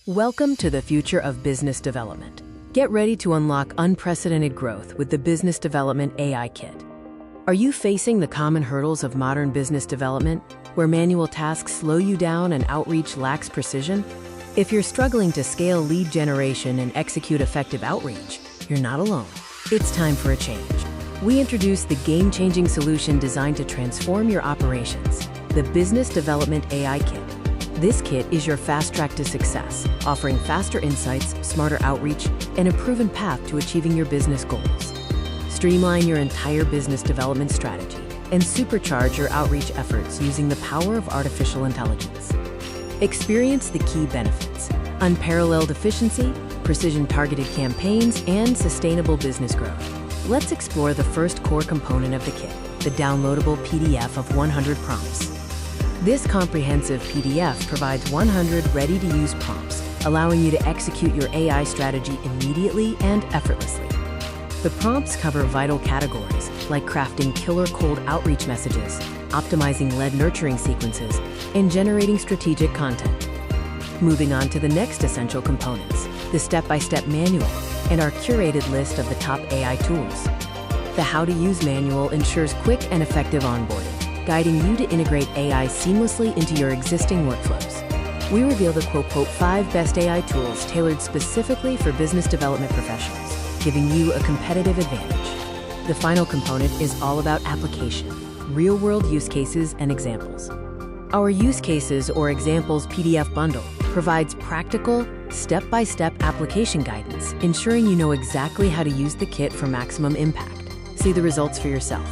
Welcome to the future of business development. Get ready to unlock unprecedented growth with the Business Development AI Kit. Are you facing the common hurdles of modern business development, where manual tasks slow you down and outreach lacks precision? If you're struggling to scale lead generation and execute effective outreach, you're not alone. It's time for a change. We introduce the game-changing solution designed to transform your operations, the Business Development AI Kit. This kit is your fast track to success, offering faster insights, smarter outreach, and a proven path to achieving your business goals. Streamline your entire business development strategy and supercharge your outreach efforts using the power of artificial intelligence. Experience the key benefits: unparalleled efficiency, precision-targeted campaigns, and sustainable business growth. Let's explore the first core component of the kit, the downloadable PDF of 100 prompts. This comprehensive PDF provides 100 ready-to-use prompts, allowing you to execute your AI strategy immediately and effortlessly. The prompts cover vital categories like crafting killer cold outreach messages, optimizing lead nurturing sequences, and generating strategic content. Moving on to the next essential components, the step-by-step manual and our curated list of the top AI tools. The How to Use manual ensures quick and effective onboarding, guiding you to integrate AI seamlessly into your existing workflows. We reveal the quote, 5 best AI tools tailored specifically for business development professionals, giving you a competitive advantage. The final component is all about application, real-world use cases and examples. Our use cases or examples PDF bundle provides practical, step-by-step application guidance, ensuring you know exactly how to use the kit for maximum impact. See the results for yourself.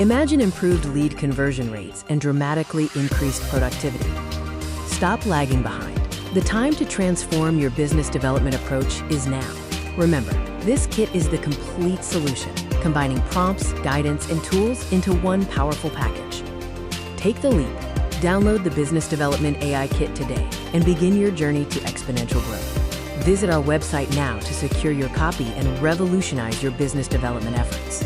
Imagine improved lead conversion rates and dramatically increased productivity. Stop lagging behind. The time to transform your business development approach is now. Remember, this kit is the complete solution, combining prompts, guidance, and tools into one powerful package. Take the leap. Download the Business Development AI Kit today and begin your journey to exponential growth. Visit our website now to secure your copy and revolutionize your business development efforts.